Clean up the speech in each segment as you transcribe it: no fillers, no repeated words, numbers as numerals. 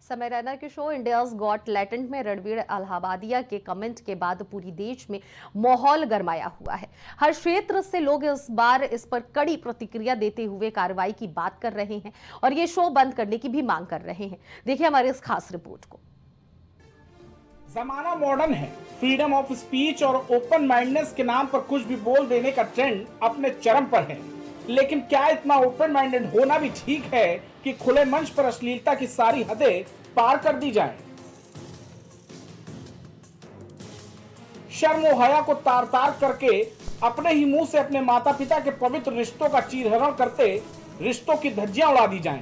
समय रैना के show India's got talent में रणवीर इलाहाबादिया के कमेंट के बाद पूरी देश में माहौल गरमाया हुआ है। हर क्षेत्र से लोग इस बार इस पर कड़ी प्रतिक्रिया देते हुए कार्रवाई की बात कर रहे हैं और ये शो बंद करने की भी मांग कर रहे हैं। देखिए हमारी इस खास रिपोर्ट को। जमाना मॉडर्न है, फ्रीडम ऑफ स्पीच और ओपन माइंडनेस के नाम पर कुछ भी बोल देने का ट्रेंड अपने चरम पर है। लेकिन क्या इतना ओपन माइंडेड होना भी ठीक है कि खुले मंच पर अश्लीलता की सारी हदें पार कर दी जाए? शर्म और हया को तार तार करके अपने ही मुंह से अपने माता पिता के पवित्र रिश्तों का चीरहरण करते रिश्तों की धज्जियां उड़ा दी जाएं।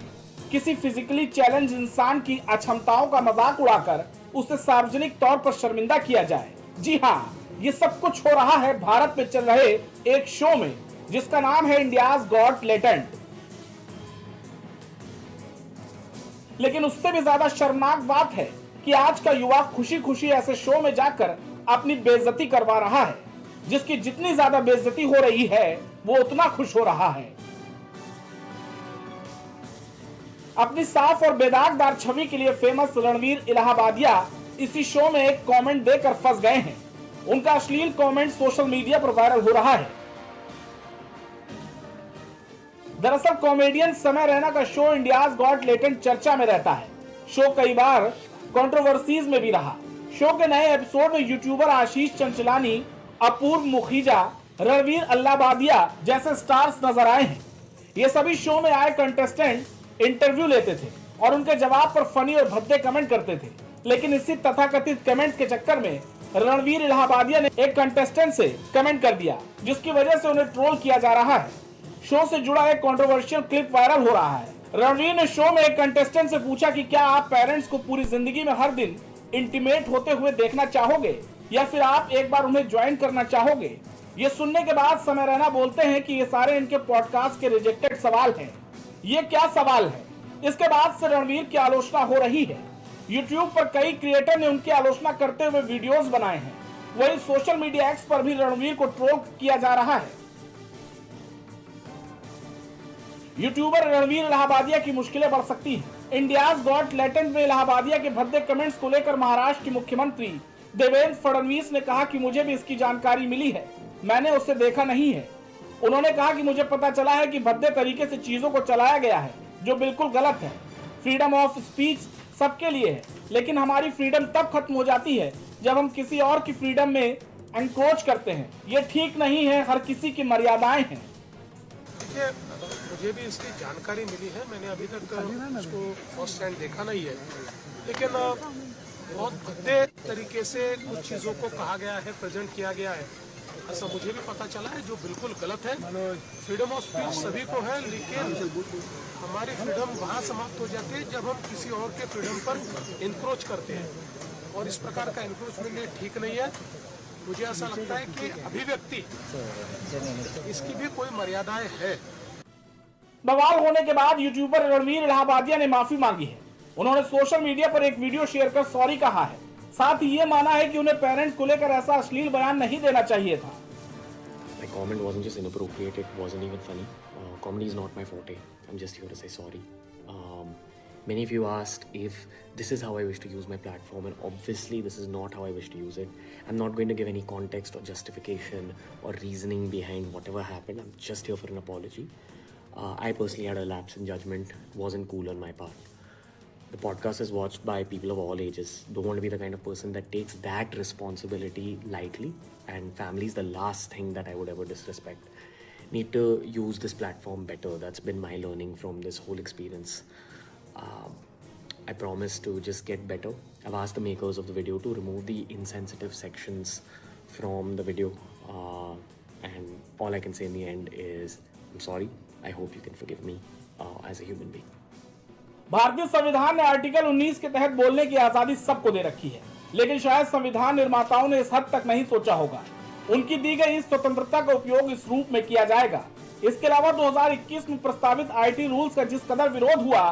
किसी फिजिकली चैलेंज इंसान की अक्षमताओं का मजाक उड़ाकर उसे सार्वजनिक तौर पर शर्मिंदा किया जाए। जी हाँ, ये सब कुछ हो रहा है भारत में चल रहे एक शो में जिसका नाम है इंडियाज गॉट टैलेंट। लेकिन उससे भी ज्यादा शर्मनाक बात है कि आज का युवा खुशी खुशी ऐसे शो में जाकर अपनी बेइज्जती करवा रहा है। जिसकी जितनी ज्यादा बेइज्जती हो रही है वो उतना खुश हो रहा है। अपनी साफ और बेदागदार छवि के लिए फेमस रणवीर इलाहाबादिया इसी शो में एक कमेंट देकर फंस गए हैं। उनका अश्लील कमेंट सोशल मीडिया पर वायरल हो रहा है। दरअसल कॉमेडियन समय रैना का शो इंडियाज गॉट टैलेंट चर्चा में रहता है। शो कई बार कंट्रोवर्सीज में भी रहा। शो के नए एपिसोड में यूट्यूबर आशीष चंचलानी, अपूर्व मुखीजा, रणवीर इलाहाबादिया जैसे स्टार्स नजर आए हैं। ये सभी शो में आए कंटेस्टेंट इंटरव्यू लेते थे और उनके जवाब पर फनी और भद्दे कमेंट करते थे। लेकिन इसी तथाकथित कमेंट के चक्कर में रणवीर इलाहाबादिया ने एक कंटेस्टेंट से कमेंट कर दिया, जिसकी वजह से उन्हें ट्रोल किया जा रहा है। शो से जुड़ा एक कंट्रोवर्शियल क्लिप वायरल हो रहा है। रणवीर ने शो में एक कंटेस्टेंट से पूछा कि क्या आप पेरेंट्स को पूरी जिंदगी में हर दिन इंटीमेट होते हुए देखना चाहोगे या फिर आप एक बार उन्हें ज्वाइन करना चाहोगे? ये सुनने के बाद समय रैना बोलते हैं कि ये सारे इनके पॉडकास्ट के रिजेक्टेड सवाल हैं। ये क्या सवाल है? इसके बाद से रणवीर की आलोचना हो रही है। यूट्यूब पर कई क्रिएटर ने उनकी आलोचना करते हुए वीडियोस बनाए हैं। वहीं सोशल मीडिया एक्स पर भी रणवीर को ट्रोल किया जा रहा है। यूट्यूबर रणवीर इलाहाबादिया की मुश्किलें बढ़ सकती हैं। इंडियाज गॉट टैलेंट में इलाहाबादिया के भद्दे कमेंट्स को लेकर महाराष्ट्र के मुख्यमंत्री देवेंद्र फडणवीस ने कहा कि मुझे भी इसकी जानकारी मिली है, मैंने उसे देखा नहीं है। उन्होंने कहा कि मुझे पता चला है कि भद्दे तरीके से चीजों को चलाया गया है, जो बिल्कुल गलत है। फ्रीडम ऑफ स्पीच सबके लिए है, लेकिन हमारी फ्रीडम तब खत्म हो जाती है जब हम किसी और की फ्रीडम में एनक्रोच करते हैं। ये ठीक नहीं है, हर किसी की मर्यादाएं हैं। देखिए, मुझे भी इसकी जानकारी मिली है, मैंने अभी तक उसको फर्स्ट हैंड देखा नहीं है, लेकिन बहुत भद्दे तरीके से कुछ चीज़ों को कहा गया है, प्रेजेंट किया गया है, ऐसा मुझे भी पता चला है, जो बिल्कुल गलत है। फ्रीडम ऑफ स्पीच सभी को है, लेकिन हमारी फ्रीडम वहाँ समाप्त हो जाती है जब हम किसी और के फ्रीडम पर इंक्रोच करते हैं, और इस प्रकार का इंक्रोचमेंट ठीक नहीं है। मुझे ऐसा लगता है कि अभिव्यक्ति इसकी भी कोई मर्यादाएं है। बवाल होने के बाद यूट्यूबर रणवीर इलाहाबादिया ने माफी मांगी है। उन्होंने सोशल मीडिया पर एक वीडियो शेयर कर सॉरी कहा है। साथ ही ये माना है कि उन्हें पेरेंट्स को लेकर ऐसा अश्लील बयान नहीं देना चाहिए था। My comment wasn't just inappropriate, it wasn't even funny. Comedy is not my forte. I'm just here to say sorry. Many of you asked if this is how I wish to use my platform, and obviously this is not how I wish to use it. I'm not going to give any context or justification or reasoning behind whatever happened. I'm just here for an apology. I personally had a lapse in judgment. It wasn't cool on my part. The podcast is watched by people of all ages. Don't want to be the kind of person that takes that responsibility lightly, and family is the last thing that I would ever disrespect. Need to use this platform better. That's been my learning from this whole experience. I promise to just get better. I've asked the makers of the video to remove the insensitive sections from the video, and all I can say in the end is I'm sorry. I hope you can forgive me as a human being. भारतीय संविधान ने article 19 के तहत बोलने की आजादी सबको दे रखी है, लेकिन शायद संविधान निर्माताओं ने इस हद तक नहीं सोचा होगा। उनकी दी गई इस स्वतंत्रता का उपयोग इस रूप में किया जाएगा। इसके अलावा 2021 में प्रस्तावित आईटी रूल्स का जिस कदर विरोध हुआ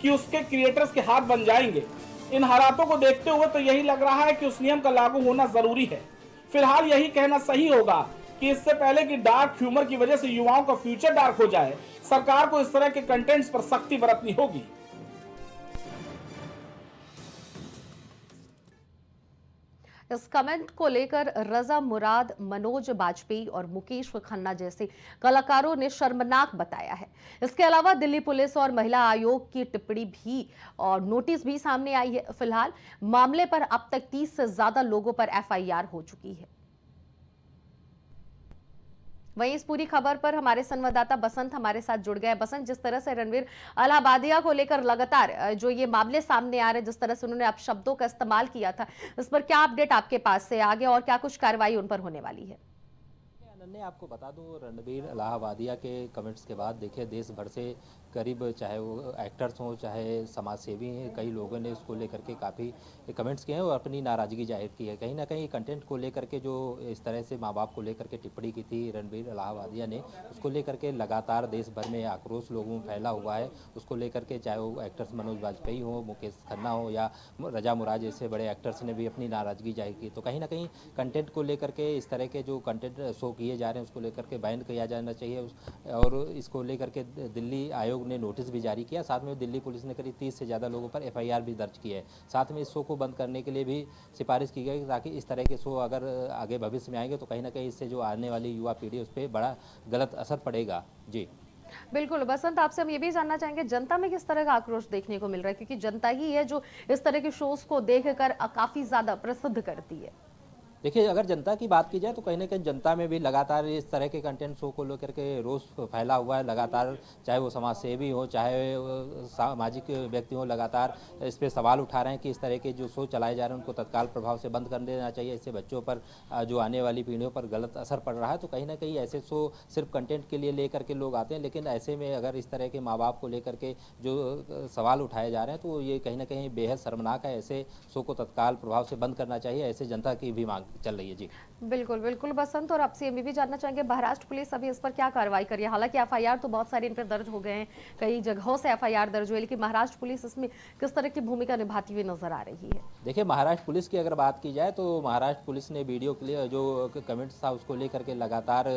कि उसके क्रिएटर्स के हाथ बन जाएंगे, इन हालातों को देखते हुए तो यही लग रहा है कि उस नियम का लागू होना जरूरी है। फिलहाल यही कहना सही होगा कि इससे पहले कि डार्क ह्यूमर की वजह से युवाओं का फ्यूचर डार्क हो जाए, सरकार को इस तरह के कंटेंट्स पर सख्ती बरतनी होगी। इस कमेंट को लेकर रजा मुराद, मनोज बाजपेयी और मुकेश खन्ना जैसे कलाकारों ने शर्मनाक बताया है। इसके अलावा दिल्ली पुलिस और महिला आयोग की टिप्पणी भी और नोटिस भी सामने आई है। फिलहाल मामले पर अब तक 30 से ज्यादा लोगों पर एफआईआर हो चुकी है। वहीं इस पूरी खबर पर हमारे संवाददाता बसंत हमारे साथ जुड़ गए। बसंत, जिस तरह से रणवीर अलाहाबादिया को लेकर लगातार जो ये मामले सामने आ रहे हैं, जिस तरह से उन्होंने शब्दों का इस्तेमाल किया था, इस पर क्या अपडेट आपके पास से आगे और क्या कुछ कार्रवाई उन पर होने वाली है? अनन्या, आपको बता दूं, रणवीर अलाहाबादिया के कमेंट्स के बाद देखिए देश भर से करीब, चाहे वो एक्टर्स हों चाहे समाज सेवी हैं, कई लोगों ने उसको लेकर के काफ़ी कमेंट्स किए हैं और अपनी नाराज़गी जाहिर की है। कहीं ना कहीं कंटेंट को लेकर के जो इस तरह से माँ बाप को लेकर के टिप्पणी की थी रणवीर अलाहाबादिया ने, उसको लेकर के लगातार देश भर में आक्रोश लोगों में फैला हुआ है। उसको लेकर के चाहे वो एक्टर्स मनोज बाजपेयी हो, मुकेश खन्ना हो या रजा मुराद जैसे बड़े एक्टर्स ने भी अपनी नाराज़गी जाहिर की। तो कहीं ना कहीं कंटेंट को लेकर के इस तरह के जो कंटेंट शो किए जा रहे हैं उसको लेकर के बैन किया जाना चाहिए। और इसको लेकर के दिल्ली आयोग ने नोटिस भी जारी किया। साथ में दिल्ली पुलिस ने करीब 30 से ज़्यादा लोगों पर एफआईआर भी दर्ज की है। साथ में इस शो को बंद करने के लिए भी सिफारिश की गई ताकि इस तरह के शो अगर आगे भविष्य में आएंगे तो कहीं ना कहीं इससे जो आने वाली युवा पीढ़ी उस पर बड़ा गलत असर पड़ेगा। जी बिल्कुल बसंत, आपसे हम ये भी जानना चाहेंगे जनता में किस तरह का आक्रोश देखने को मिल रहा है, क्योंकि जनता ही है जो इस तरह के शोज को देखकर काफी ज्यादा प्रसिद्ध करती है। देखिए, अगर जनता की बात की जाए तो कहीं ना कहीं जनता में भी लगातार इस तरह के कंटेंट शो को लेकर के रोष फैला हुआ है। लगातार चाहे वो समाज सेवी हो चाहे वो सामाजिक व्यक्ति हो, लगातार इस पर सवाल उठा रहे हैं कि इस तरह के जो शो चलाए जा रहे हैं उनको तत्काल प्रभाव से बंद कर देना चाहिए। इससे बच्चों पर, जो आने वाली पीढ़ियों पर गलत असर पड़ रहा है। तो कहीं ना कहीं ऐसे शो सिर्फ कंटेंट के लिए लेकर के लोग आते हैं, लेकिन ऐसे में अगर इस तरह के माँ बाप को लेकर के जो सवाल उठाए जा रहे हैं तो ये कहीं ना कहीं बेहद शर्मनाक है। ऐसे शो को तत्काल प्रभाव से बंद करना चाहिए, ऐसे जनता की भी मांग चल रही है। जी बिल्कुल बिल्कुल बसंत, और आपसे ये भी जानना चाहेंगे महाराष्ट्र पुलिस अभी इस पर क्या कार्रवाई कर रही है? हालांकि एफआईआर तो बहुत सारे इन पर दर्ज हो गए हैं, कई जगहों से एफआईआर दर्ज हुई, लेकिन महाराष्ट्र पुलिस इसमें किस तरह की भूमिका निभाती हुई नजर आ रही है? देखिए, महाराष्ट्र पुलिस की अगर बात की जाए तो महाराष्ट्र पुलिस ने वीडियो के लिए जो कमेंट्स था उसको लेकर के लगातार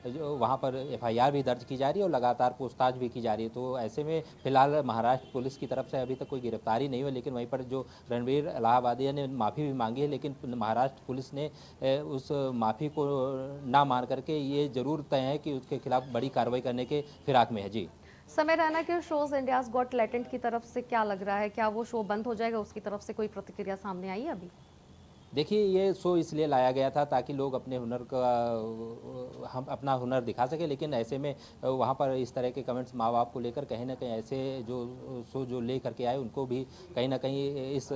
जो वहाँ पर एफआईआर भी दर्ज की जा रही है और लगातार पूछताछ भी की जा रही है। तो ऐसे में फिलहाल महाराष्ट्र पुलिस की तरफ से अभी तक कोई गिरफ्तारी नहीं हुई, लेकिन वहीं पर जो रणवीर अलाहाबादिया ने माफ़ी भी मांगी है, लेकिन महाराष्ट्र पुलिस ने उस माफ़ी को ना मान करके ये जरूर तय है कि उसके खिलाफ बड़ी कार्रवाई करने के फिराक में है। जी समय रैना के शोज इंडियाज गॉट टैलेंट की तरफ से क्या लग रहा है, क्या वो शो बंद हो जाएगा? उसकी तरफ से कोई प्रतिक्रिया सामने आई है अभी? देखिए, ये शो इसलिए लाया गया था ताकि लोग अपने हुनर का हम अपना हुनर दिखा सके, लेकिन ऐसे में वहाँ पर इस तरह के कमेंट्स माँ बाप को लेकर कहीं ना कहीं ऐसे जो शो जो ले करके आए उनको भी कहीं ना कहीं इस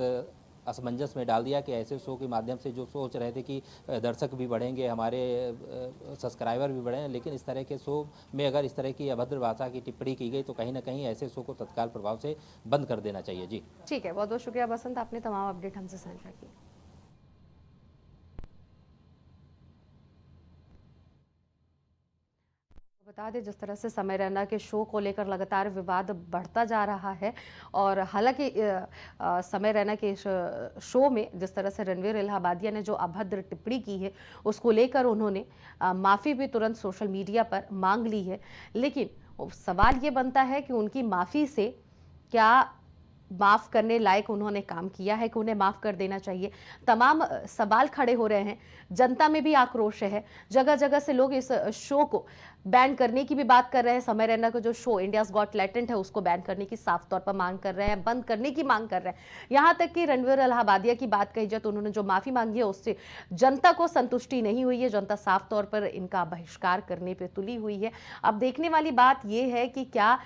असमंजस में डाल दिया कि ऐसे शो के माध्यम से जो सोच रहे थे कि दर्शक भी बढ़ेंगे, हमारे सब्सक्राइबर भी बढ़े, लेकिन इस तरह के शो में अगर इस तरह की अभद्र भाषा की टिप्पणी की गई तो कहीं ना कहीं ऐसे शो को तत्काल प्रभाव से बंद कर देना चाहिए। जी ठीक है, बहुत बहुत शुक्रिया बसंत, आपने तमाम अपडेट हमसे साझा की। बता दें, जिस तरह से समय रैना के शो को लेकर लगातार विवाद बढ़ता जा रहा है, और हालांकि समय रैना के शो में जिस तरह से रणवीर अलाहाबादिया ने जो अभद्र टिप्पणी की है उसको लेकर उन्होंने माफ़ी भी तुरंत सोशल मीडिया पर मांग ली है, लेकिन सवाल ये बनता है कि उनकी माफ़ी से क्या माफ़ करने लायक उन्होंने काम किया है कि उन्हें माफ़ कर देना चाहिए? तमाम सवाल खड़े हो रहे हैं, जनता में भी आक्रोश है, जगह जगह से लोग इस शो को बैन करने की भी बात कर रहे हैं। समय रैना का जो शो इंडियाज गॉट टैलेंट है उसको बैन करने की साफ तौर पर मांग कर रहे हैं, बंद करने की मांग कर रहे हैं। यहाँ तक कि रणवीर अलाहाबादिया की बात कही जाए तो उन्होंने जो माफ़ी मांगी है उससे जनता को संतुष्टि नहीं हुई है, जनता साफ तौर पर इनका बहिष्कार करने पर तुली हुई है। अब देखने वाली बात यह है कि क्या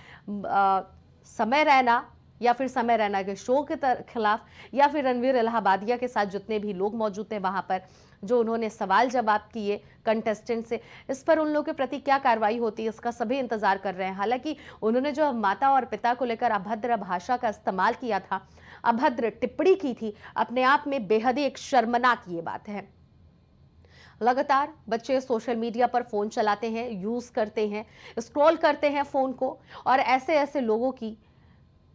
समय रैना या फिर समय रैना के शो के खिलाफ या फिर रणवीर अलाहाबादिया के साथ जितने भी लोग मौजूद थे वहां पर जो उन्होंने सवाल जवाब किए कंटेस्टेंट से, इस पर उन लोगों के प्रति क्या कार्रवाई होती है इसका सभी इंतजार कर रहे हैं। हालांकि उन्होंने जो माता और पिता को लेकर अभद्र भाषा का इस्तेमाल किया था, अभद्र टिप्पणी की थी, अपने आप में बेहद एक शर्मनाक ये बात है। लगातार बच्चे सोशल मीडिया पर फोन चलाते हैं, यूज करते हैं, स्क्रॉल करते हैं फोन को, और ऐसे ऐसे लोगों की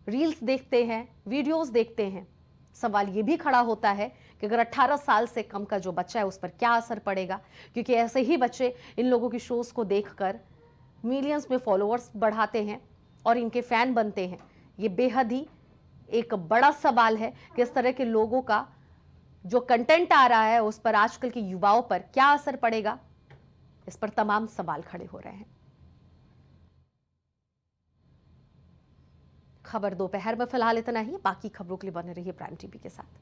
रील्स देखते हैं, वीडियोस देखते हैं। सवाल ये भी खड़ा होता है कि अगर 18 साल से कम का जो बच्चा है उस पर क्या असर पड़ेगा, क्योंकि ऐसे ही बच्चे इन लोगों की शोज को देखकर मिलियंस में फॉलोअर्स बढ़ाते हैं और इनके फैन बनते हैं। ये बेहद ही एक बड़ा सवाल है कि इस तरह के लोगों का जो कंटेंट आ रहा है उस पर आजकल के युवाओं पर क्या असर पड़ेगा, इस पर तमाम सवाल खड़े हो रहे हैं। खबर दोपहर में फिलहाल इतना ही। बाकी खबरों के लिए बने रहिए प्राइम टीवी के साथ।